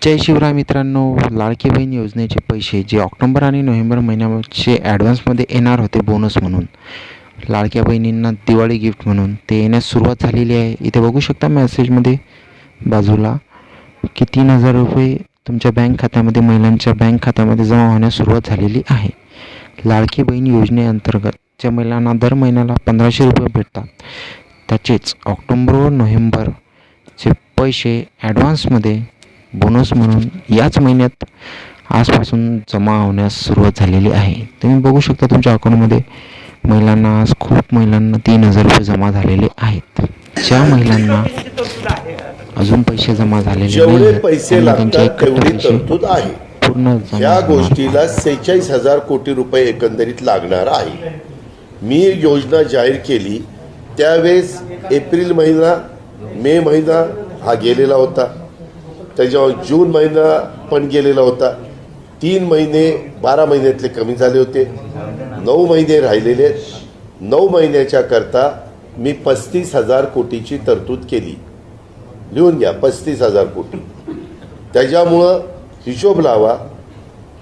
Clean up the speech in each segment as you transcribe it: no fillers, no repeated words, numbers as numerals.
जय शिवराय मित्रांनो, लाडकी बहीण योजनेचे पैसे जे ऑक्टोबर आणि नोव्हेंबर महिन्याचे ॲडव्हान्समध्ये येणार होते बोनस म्हणून, लाडक्या बहिणींना दिवाळी गिफ्ट म्हणून ते येण्यास सुरुवात झालेली आहे. इथे बघू शकता मेसेजमध्ये बाजूला की 3,000 रुपये तुमच्या बँक खात्यामध्ये, महिलांच्या बँक खात्यामध्ये जमा होण्यास सुरुवात झालेली आहे. लाडकी बहीण योजनेअंतर्गत ज्या महिलांना दर महिन्याला 1,500 रुपये भेटतात, त्याचेच ऑक्टोबर व नोव्हेंबरचे पैसे ॲडव्हान्समध्ये बोनस म्हणून याच महिन्यात आजपासून जमा होण्यास सुरुवात झालेली आहे. तुम्ही बघू शकता तुमच्या अकाउंटमध्ये महिलांना आज खूप महिलांना 3,000 रुपये जमा झालेले आहेत. ज्या महिलांना अजून पैसे जमा झालेले जेवढे नाहीत, पैसे त्यांना त्यांचे लागतात एकत्र तेवढी पैसे तरतूद आहे. पूर्ण जमा या होणार गोष्टीला आहेत. 46,000 कोटी रुपये एकंदरीत लागणार आहे. मी योजना जाहीर केली त्यावेळेस एप्रिल महिना, मे महिना हा गेलेला होता, त्याच्यावर जून महिना पण गेलेला होता. 3 महिने 12 महिन्यातले कमी झाले होते, 9 महिने राहिलेले. 9 महिन्याच्या करता मी 35,000 कोटीची तरतूद केली. लिहून घ्या, 35,000 कोटी. त्याच्यामुळं हिशोब लावा,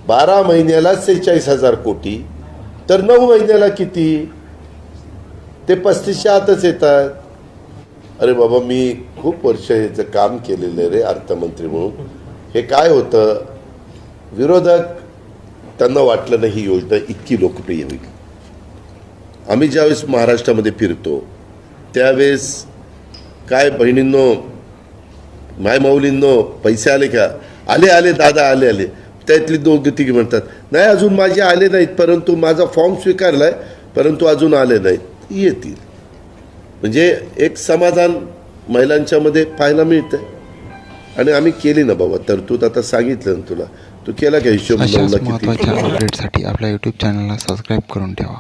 12 महिन्याला 46,000 कोटी, तर 9 महिन्याला किती? ते 35च्या आतच येतात. अरे बाबा, मी खूप वर्ष याचं काम केलेलं रे अर्थमंत्री म्हणून. हे काय होतं, विरोधक त्यांना वाटलं नाही ही योजना इतकी लोकप्रिय होईल. आम्ही ज्यावेळेस महाराष्ट्रामध्ये फिरतो त्यावेळेस काय बहिणींनो, माय माऊलींनो, पैसे आले का? आले आले दादा, आले आले. त्यातली 2-3 म्हणतात नाही अजून माझे आले नाहीत, परंतु माझा फॉर्म स्वीकारलाय, परंतु अजून आले नाहीत. येतील. म्हणजे एक समाधान महिलांच्या मध्ये पाहायला मिळतंय. आणि आम्ही केली ना बाबा तरतूद. आता सांगितलं ना तुला, तू केला का हिशोब? अशाच महत्त्वाच्या अपडेटसाठी आपल्या यूट्यूब चॅनलला सबस्क्राईब करून ठेवा.